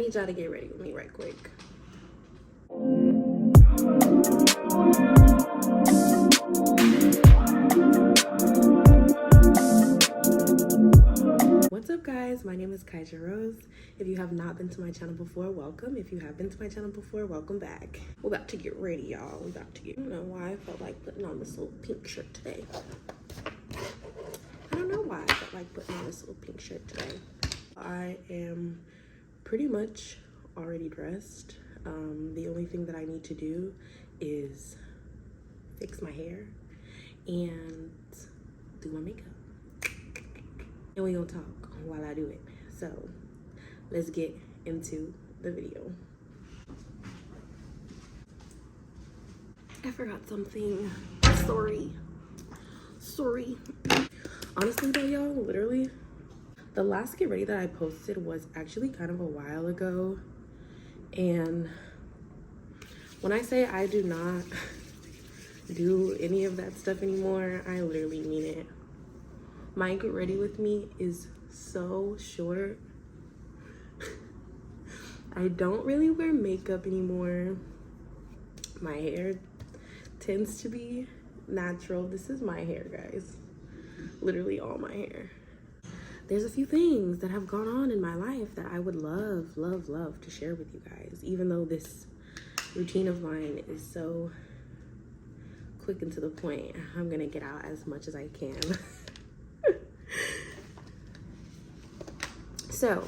need y'all to get ready with me right quick. What's up, guys? My name is Kaija Rose. If you have not been to my channel before, welcome. If you have been to my channel before, welcome back. We're about to get ready, y'all. I don't know why I felt like putting on this little pink shirt today. I don't know why I felt like putting on this little pink shirt today. I am pretty much already dressed. The only thing that I need to do is fix my hair and do my makeup. And we gonna talk while I do it. So let's get into the video. I forgot something. Sorry. Honestly though, y'all, literally, the last get ready that I posted was actually kind of a while ago. And when I say I do not do any of that stuff anymore, I literally mean it. My get ready with me is so short. I don't really wear makeup anymore. My hair tends to be natural. This is my hair, guys. Literally all my hair. There's a few things that have gone on in my life that I would love to share with you guys, even though this routine of mine is so quick and to the point. I'm gonna get out as much as I can. So,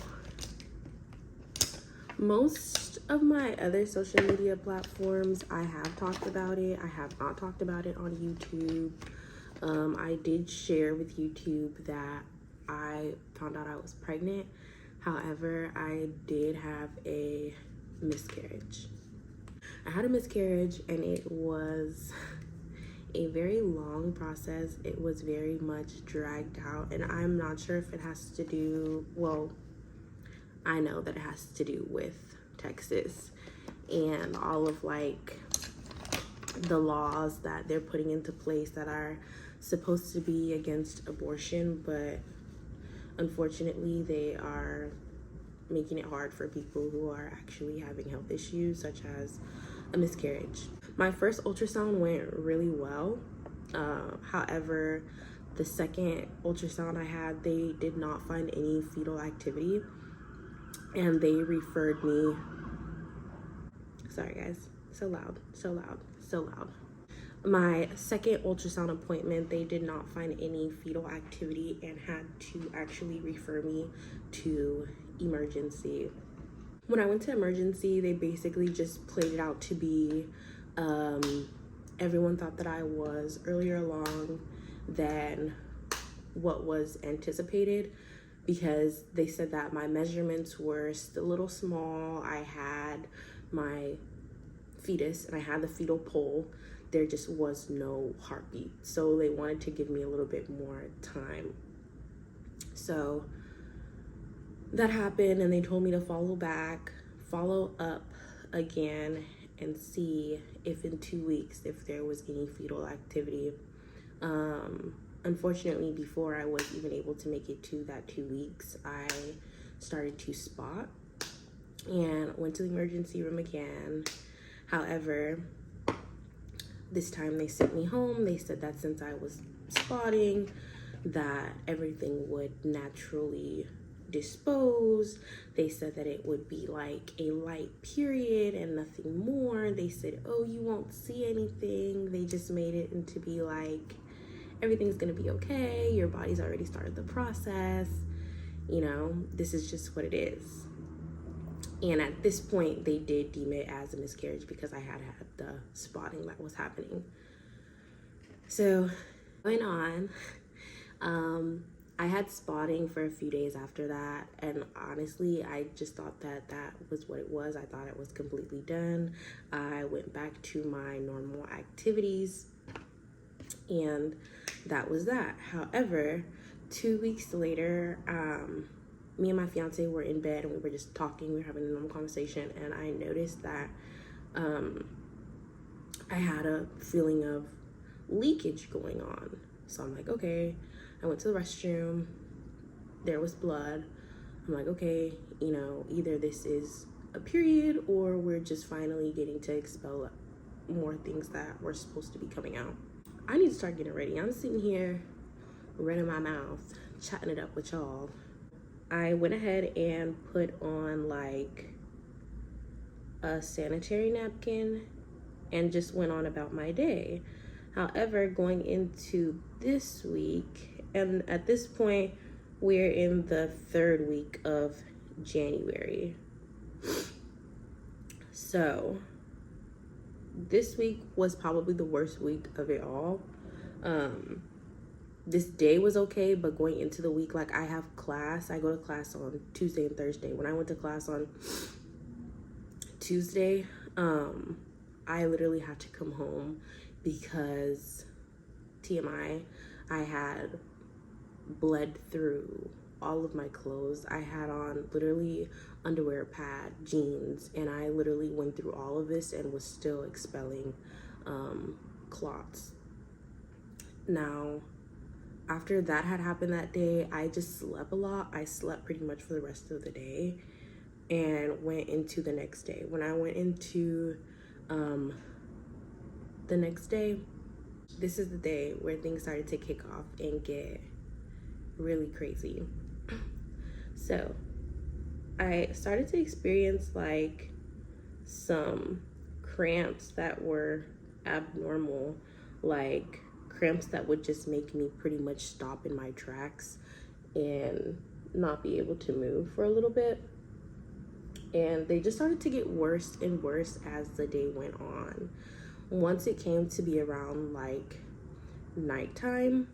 most of my other social media platforms, I have talked about it. I have not talked about it on YouTube. I did share with YouTube that I found out I was pregnant. However, I did have a miscarriage. I had a miscarriage and it was a very long process. It was very much dragged out, and I'm not sure if it has to do, well, I know that it has to do with Texas and all of like the laws that they're putting into place that are supposed to be against abortion, but unfortunately they are making it hard for people who are actually having health issues such as a miscarriage. My first ultrasound went really well. However, the second ultrasound I had, they did not find any fetal activity, and they referred me, sorry guys, so loud. My second ultrasound appointment, they did not find any fetal activity and had to actually refer me to emergency. When I went to emergency, they basically just played it out to be, everyone thought that I was earlier along than what was anticipated, because they said that my measurements were still a little small. I had my fetus and I had the fetal pole. There just was no heartbeat. So they wanted to give me a little bit more time. So that happened, and they told me to follow up again and see if in 2 weeks, if there was any fetal activity. Unfortunately, before I was even able to make it to that 2 weeks, I started to spot and went to the emergency room again. However, this time they sent me home. They said that since I was spotting, that everything would naturally dispose. They said that it would be like a light period and nothing more. They said, oh, you won't see anything. They just made it into be like, everything's gonna be okay. Your body's already started the process. You know, this is just what it is. And at this point, they did deem it as a miscarriage because I had the spotting that was happening. So, going on, I had spotting for a few days after that, and honestly, I just thought that that was what it was. I thought it was completely done. I went back to my normal activities, and that was that. However, 2 weeks later, me and my fiance were in bed and we were just talking. We were having a normal conversation, and I noticed that I had a feeling of leakage going on. So I'm like, okay. I went to the restroom. There was blood. I'm like, okay, you know, either this is a period or we're just finally getting to expel more things that were supposed to be coming out. I need to start getting ready. I'm sitting here running my mouth, chatting it up with y'all. I went ahead and put on like a sanitary napkin and just went on about my day. However, going into this week, and at this point, we're in the 3rd week of January. So this week was probably the worst week of it all. This day was okay, but going into the week, like I have class. I go to class on Tuesday and Thursday. When I went to class on Tuesday, I literally had to come home because TMI, I had bled through all of my clothes. I had on literally underwear, pad, jeans, and I literally went through all of this and was still expelling clots. Now, after that had happened that day, I just slept a lot. I slept pretty much for the rest of the day and went into the next day. When I went into the next day, this is the day where things started to kick off and get really crazy. So I started to experience like some cramps that were abnormal, like cramps that would just make me pretty much stop in my tracks and not be able to move for a little bit. And they just started to get worse and worse as the day went on. Once it came to be around like nighttime,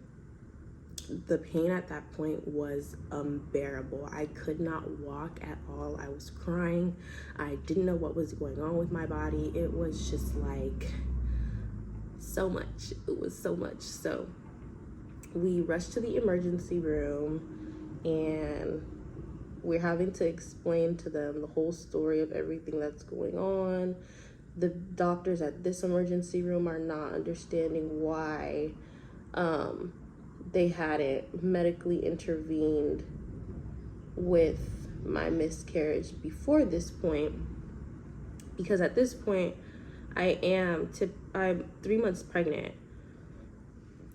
the pain at that point was unbearable. I could not walk at all. I was crying. I didn't know what was going on with my body. It was just like so much. It was so much. So we rushed to the emergency room and we're having to explain to them the whole story of everything that's going on. The doctors at this emergency room are not understanding why they hadn't medically intervened with my miscarriage before this point, because at this point I'm 3 months pregnant.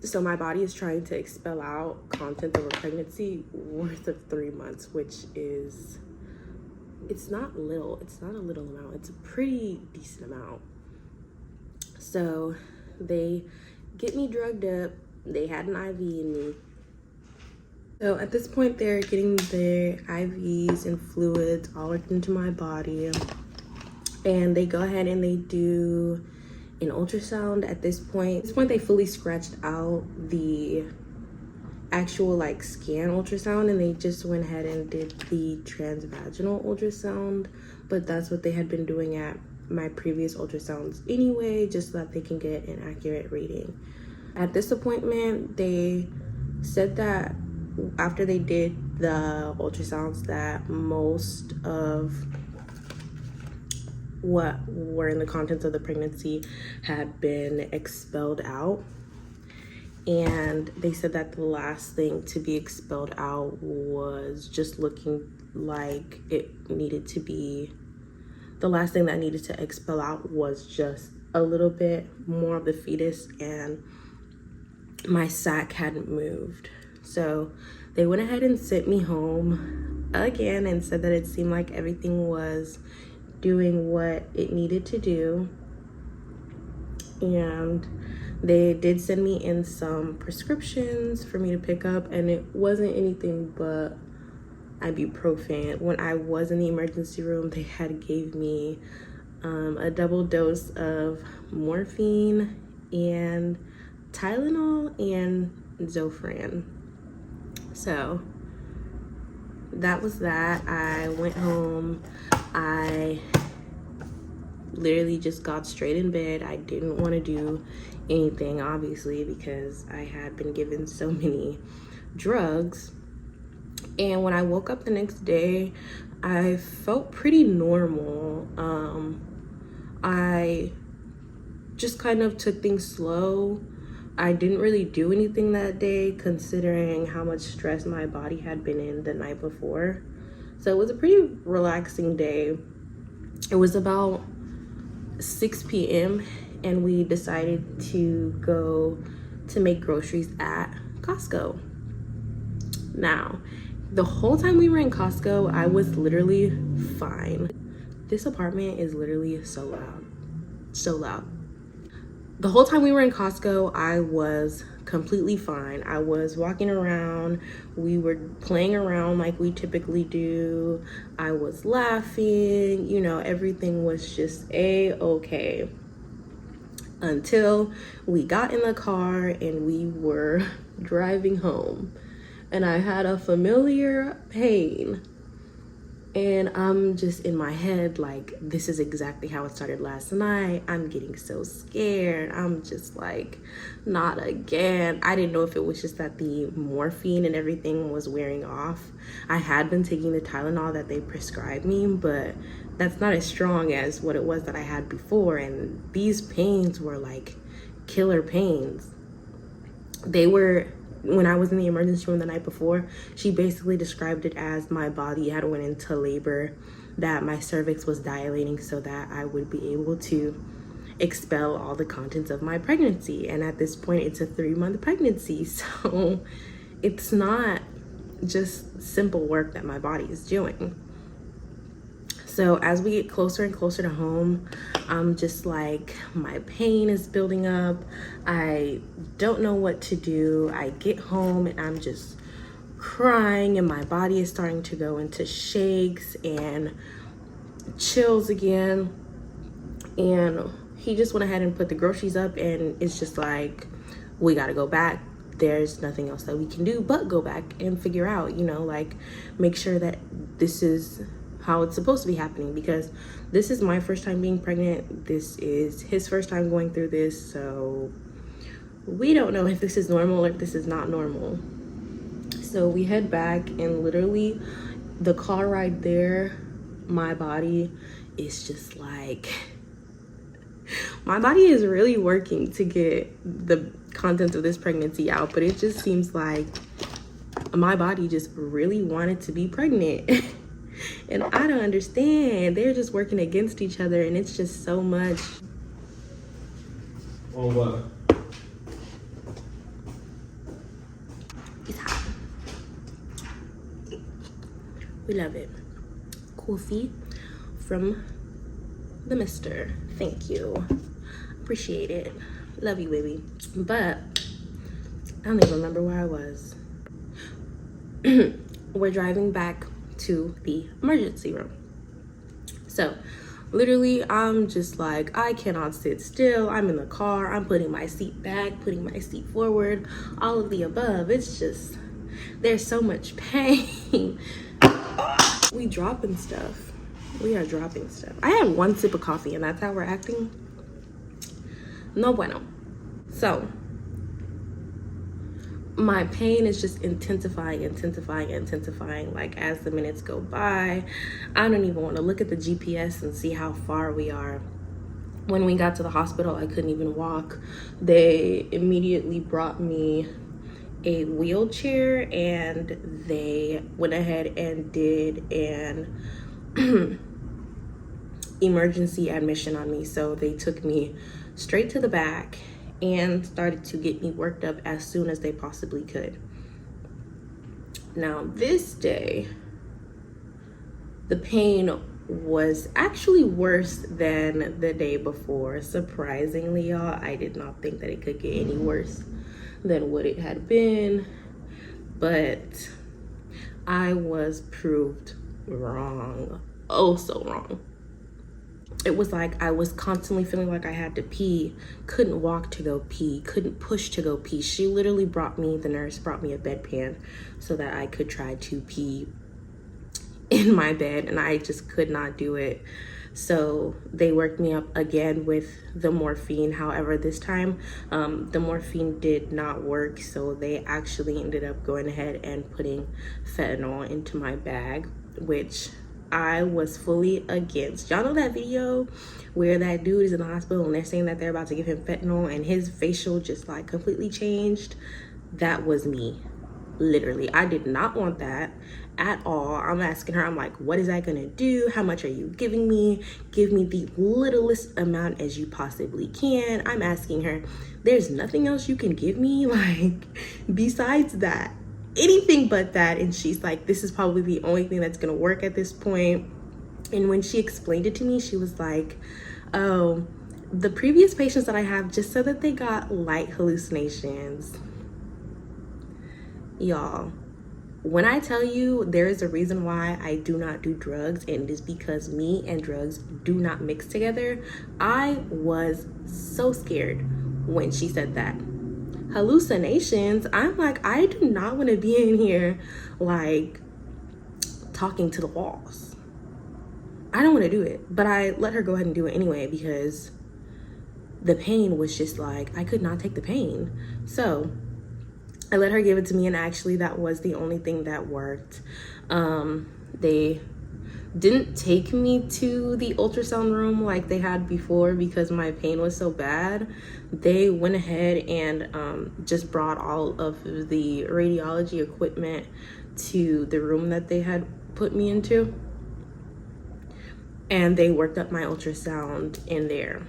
So my body is trying to expel out content of a pregnancy worth of 3 months, which is, it's not little. It's not a little amount. It's a pretty decent amount. So they get me drugged up. They had an IV in me. So at this point, they're getting their IVs and fluids all into my body. And they go ahead and they do an ultrasound. At this point, they fully scratched out the actual like scan ultrasound, and they just went ahead and did the transvaginal ultrasound. But that's what they had been doing at my previous ultrasounds anyway, just so that they can get an accurate reading. At this appointment, they said that after they did the ultrasounds that most of what were in the contents of the pregnancy had been expelled out. And they said that the last thing to be expelled out was just looking like it needed to be, the last thing that needed to expel out was just a little bit more of the fetus, and my sac hadn't moved. So they went ahead and sent me home again and said that it seemed like everything was doing what it needed to do. And they did send me in some prescriptions for me to pick up, and it wasn't anything but ibuprofen. When I was in the emergency room, they had gave me a double dose of morphine and Tylenol and Zofran. So that was that. I went home. I literally just got straight in bed. I didn't want to do anything, obviously, because I had been given so many drugs. And when I woke up the next day, I felt pretty normal. I just kind of took things slow. I didn't really do anything that day, considering how much stress my body had been in the night before. So it was a pretty relaxing day. It was about 6 p.m. and we decided to go to make groceries at Costco. Now, the whole time we were in Costco, I was literally fine. This apartment is literally so loud, so loud. The whole time we were in Costco, I was completely fine. I was walking around, we were playing around like we typically do. I was laughing, you know, everything was just a-okay. Until we got in the car and we were driving home. And I had a familiar pain. And I'm just in my head like, this is exactly how it started last night. I'm getting so scared. I'm just like, not again. I didn't know if it was just that the morphine and everything was wearing off. I had been taking the Tylenol that they prescribed me, but that's not as strong as what it was that I had before. And these pains were like killer pains. They were, when I was in the emergency room the night before, she basically described it as my body had went into labor, that my cervix was dilating so that I would be able to expel all the contents of my pregnancy. And at this point, it's a 3-month pregnancy. So it's not just simple work that my body is doing. So as we get closer and closer to home, I'm just like, my pain is building up. I don't know what to do. I get home and I'm just crying and my body is starting to go into shakes and chills again. And he just went ahead and put the groceries up and it's just like, we gotta go back. There's nothing else that we can do but go back and figure out, you know, like make sure that this is how it's supposed to be happening, because this is my first time being pregnant. This is his first time going through this. So we don't know if this is normal or if this is not normal. So we head back and literally the car ride there, my body is just like, my body is really working to get the contents of this pregnancy out, but it just seems like my body just really wanted to be pregnant. And I don't understand. They're just working against each other and it's just so much. Oh, what? It's hot. We love it. Coffee from the mister. Thank you. Appreciate it. Love you, baby. But I don't even remember where I was. We're driving back to the emergency room. So literally I'm just like, I cannot sit still. I'm in the car, I'm putting my seat back, putting my seat forward, all of the above. It's just, there's so much pain. We dropping stuff. We are dropping stuff. I had 1 sip of coffee and that's how we're acting. No bueno. So my pain is just intensifying. Like as the minutes go by. I don't even want to look at the GPS and see how far we are. When we got to the hospital, I couldn't even walk. They immediately brought me a wheelchair and they went ahead and did an emergency admission on me. So they took me straight to the back and started to get me worked up as soon as they possibly could. Now this day, the pain was actually worse than the day before. Surprisingly, y'all, I did not think that it could get any worse than what it had been, but I was proved wrong. Oh, so wrong. It was like I was constantly feeling like I had to pee, couldn't walk to go pee, couldn't push to go pee. She literally the nurse brought me a bedpan so that I could try to pee in my bed, and I just could not do it. So they worked me up again with the morphine. However, this time the morphine did not work, so they actually ended up going ahead and putting fentanyl into my bag, which I was fully against. Y'all know that video where that dude is in the hospital and they're saying that they're about to give him fentanyl and his facial just like completely changed? That was me. Literally, I did not want that. at all. I'm asking her, I'm like, what is that gonna do? How much are you giving me? Give me the littlest amount as you possibly can. I'm asking her, there's nothing else you can give me, like, besides that, anything but that. And she's like, this is probably the only thing that's gonna work at this point. And when she explained it to me, she was like, oh, the previous patients that I have just said that they got light hallucinations. Y'all, when I tell you there is a reason why I do not do drugs, and it is because me and drugs do not mix together, I was so scared when she said that. Hallucinations, I'm like, I do not want to be in here like talking to the walls. I don't want to do it, but I let her go ahead and do it anyway because the pain was just like, I could not take the pain. So I let her give it to me, and actually that was the only thing that worked. They didn't take me to the ultrasound room like they had before because my pain was so bad. They went ahead and just brought all of the radiology equipment to the room that they had put me into, and they worked up my ultrasound in there.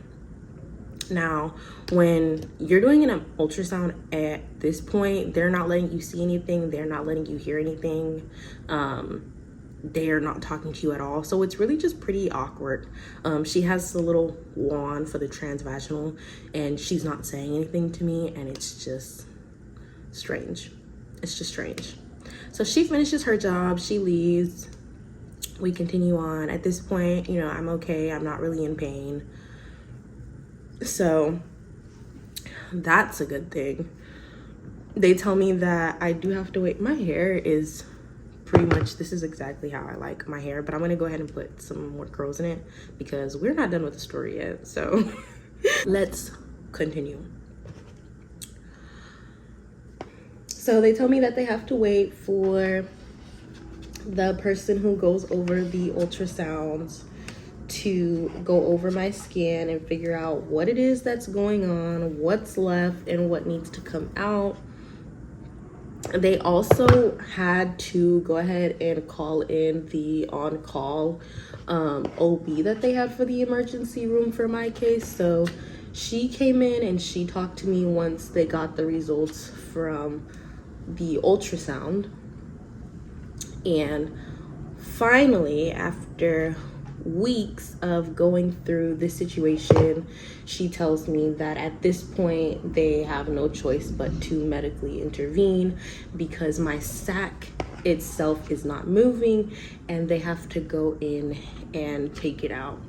Now, when you're doing an ultrasound at this point, they're not letting you see anything. They're not letting you hear anything. They're not talking to you at all. So it's really just pretty awkward. She has a little wand for the transvaginal, and she's not saying anything to me, and it's just strange. It's just strange. So she finishes her job, she leaves. We continue on. At this point, you know, I'm okay. I'm not really in pain. So that's a good thing. They tell me that I do have to wait. My hair is pretty much, this is exactly how I like my hair, but I'm gonna go ahead and put some more curls in it because we're not done with the story yet. So let's continue. So they tell me that they have to wait for the person who goes over the ultrasounds to go over my scan and figure out what it is that's going on, what's left, and what needs to come out. They also had to go ahead and call in the on-call OB that they had for the emergency room for my case. So she came in and she talked to me once they got the results from the ultrasound. And finally, after weeks of going through this situation, she tells me that at this point they have no choice but to medically intervene because my sac itself is not moving and they have to go in and take it out.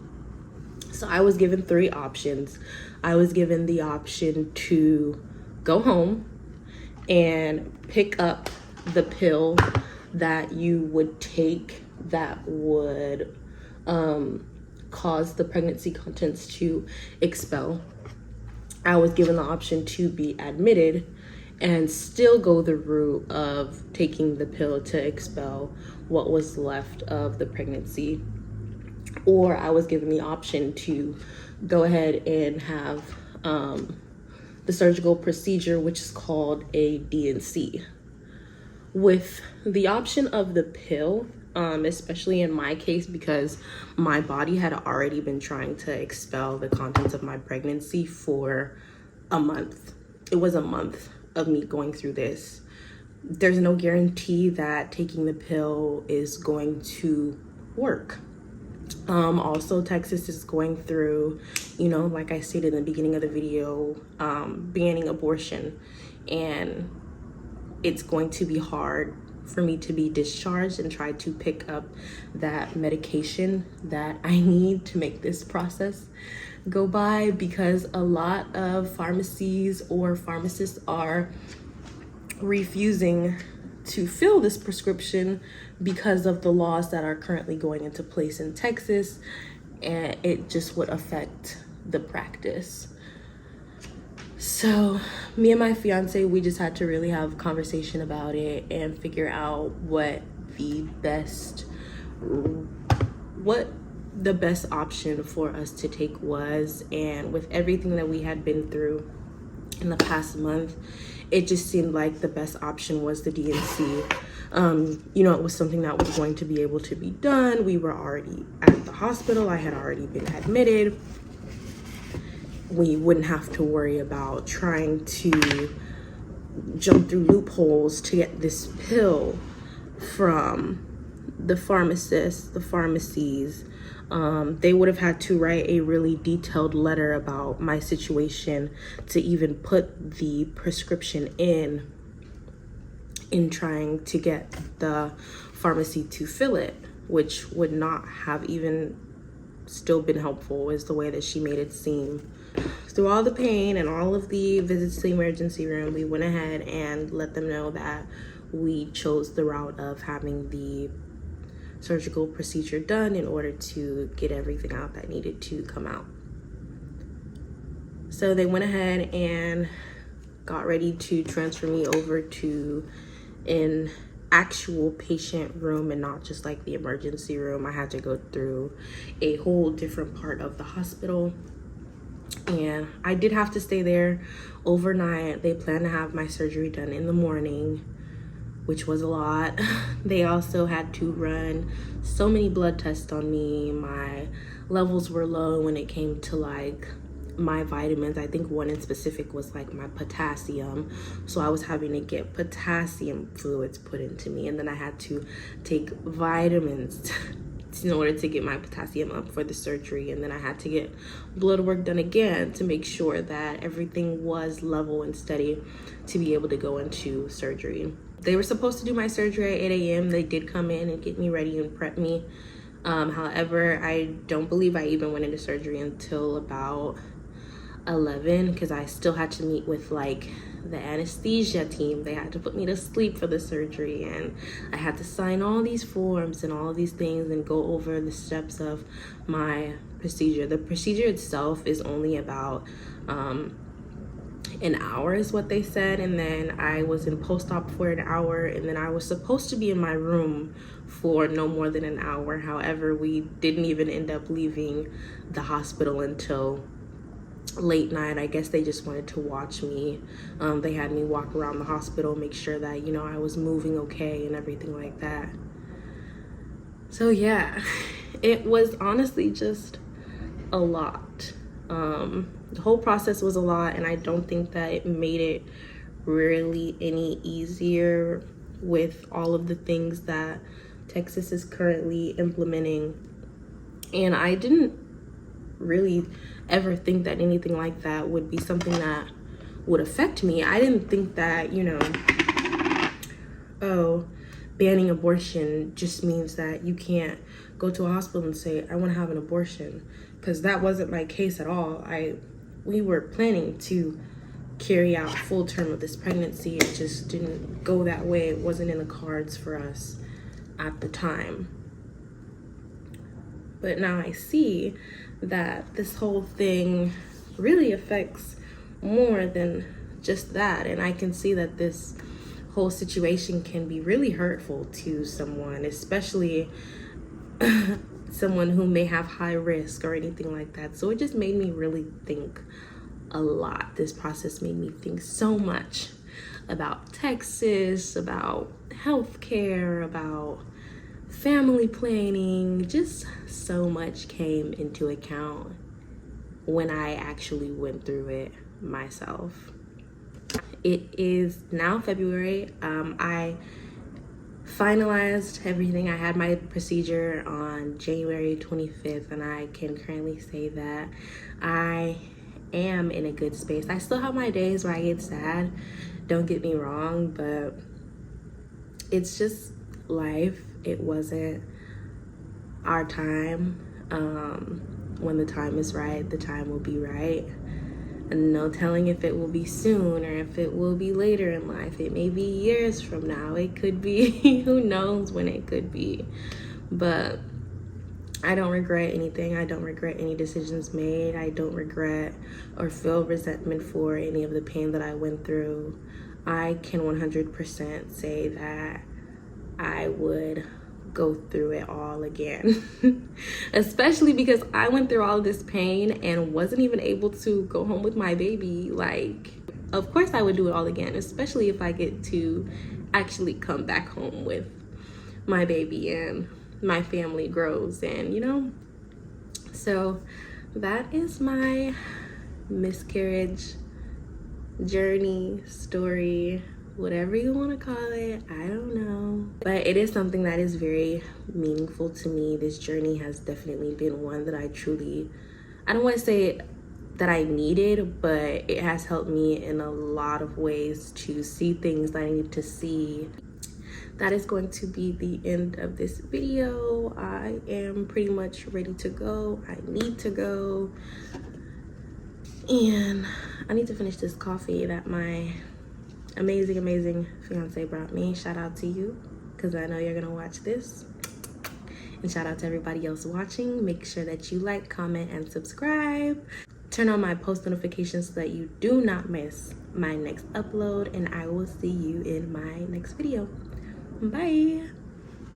So I was given 3 options. I was given the option to go home and pick up the pill that you would take that would cause the pregnancy contents to expel. I was given the option to be admitted and still go the route of taking the pill to expel what was left of the pregnancy, or I was given the option to go ahead and have the surgical procedure, which is called a DnC. With the option of the pill, especially in my case, because my body had already been trying to expel the contents of my pregnancy for a month. It was a month of me going through this. There's no guarantee that taking the pill is going to work. Also, Texas is going through, you know, like I stated in the beginning of the video, banning abortion, and it's going to be hard for me to be discharged and try to pick up that medication that I need to make this process go by, because a lot of pharmacies or pharmacists are refusing to fill this prescription because of the laws that are currently going into place in Texas, and it just would affect the practice. So me and my fiance, we just had to really have a conversation about it and figure out what the best option for us to take was. And with everything that we had been through in the past month, it just seemed like the best option was the DnC. You know, it was something that was going to be able to be done. We were already at the hospital. I had already been admitted. We wouldn't have to worry about trying to jump through loopholes to get this pill from the pharmacists, the pharmacies. They would have had to write a really detailed letter about my situation to even put the prescription in trying to get the pharmacy to fill it, which would not have even still been helpful, is the way that she made it seem. Through all the pain and all of the visits to the emergency room, we went ahead and let them know that we chose the route of having the surgical procedure done in order to get everything out that needed to come out. So they went ahead and got ready to transfer me over to an actual patient room and not just like the emergency room. I had to go through a whole different part of the hospital, and I did have to stay there overnight. They planned to have my surgery done in the morning, which was a lot. They also had to run so many blood tests on me. My levels were low when it came to like my vitamins. I think one in specific was like my potassium. So I was having to get potassium fluids put into me, and then I had to take vitamins in order to get my potassium up for the surgery. And then I had to get blood work done again to make sure that everything was level and steady to be able to go into surgery. They were supposed to do my surgery at 8 a.m. They did come in and get me ready and prep me. However, I don't believe I even went into surgery until about 11, because I still had to meet with like the anesthesia team. They had to put me to sleep for the surgery, and I had to sign all these forms and all these things and go over the steps of my procedure. The procedure itself is only about an hour is what they said, and then I was in post-op for an hour, and then I was supposed to be in my room for no more than an hour. However, we didn't even end up leaving the hospital until late night. I guess they just wanted to watch me. They had me walk around the hospital, make sure that, you know, I was moving okay and everything like that. So yeah, it was honestly just a lot. The whole process was a lot, and I don't think that it made it really any easier with all of the things that Texas is currently implementing. And I didn't really ever think that anything like that would be something that would affect me. I didn't think that, you know, oh, banning abortion just means that you can't go to a hospital and say, I want to have an abortion, because that wasn't my case at all. We were planning to carry out full term of this pregnancy. It just didn't go that way. It wasn't in the cards for us at the time. But now I see that this whole thing really affects more than just that, and I can see that this whole situation can be really hurtful to someone, especially someone who may have high risk or anything like that. So it just made me really think a lot. This process made me think so much about Texas, about healthcare, about family planning. Just so much came into account when I actually went through it myself. It is now February. I finalized everything. I had my procedure on January 25th, and I can currently say that I am in a good space. I still have my days where I get sad, don't get me wrong, but it's just life. It wasn't our time. When the time is right, the time will be right. And no telling if it will be soon or if it will be later in life. It may be years from now. It could be, who knows when it could be. But I don't regret anything. I don't regret any decisions made. I don't regret or feel resentment for any of the pain that I went through. I can 100% say that I would go through it all again. Especially because I went through all this pain and wasn't even able to go home with my baby. Like, of course I would do it all again, especially if I get to actually come back home with my baby and my family grows, and you know. So that is my miscarriage journey, story, whatever you want to call it. I don't know, but it is something that is very meaningful to me. This journey has definitely been one that I don't want to say that I needed, but it has helped me in a lot of ways to see things that I need to see. That is going to be the end of this video. I am pretty much ready to go. I need to go, and I need to finish this coffee that my amazing fiance brought me. Shout out to you, because I know you're gonna watch this. And shout out to everybody else watching. Make sure that you like, comment, and subscribe. Turn on my post notifications so that you do not miss my next upload, and I will see you in my next video. Bye.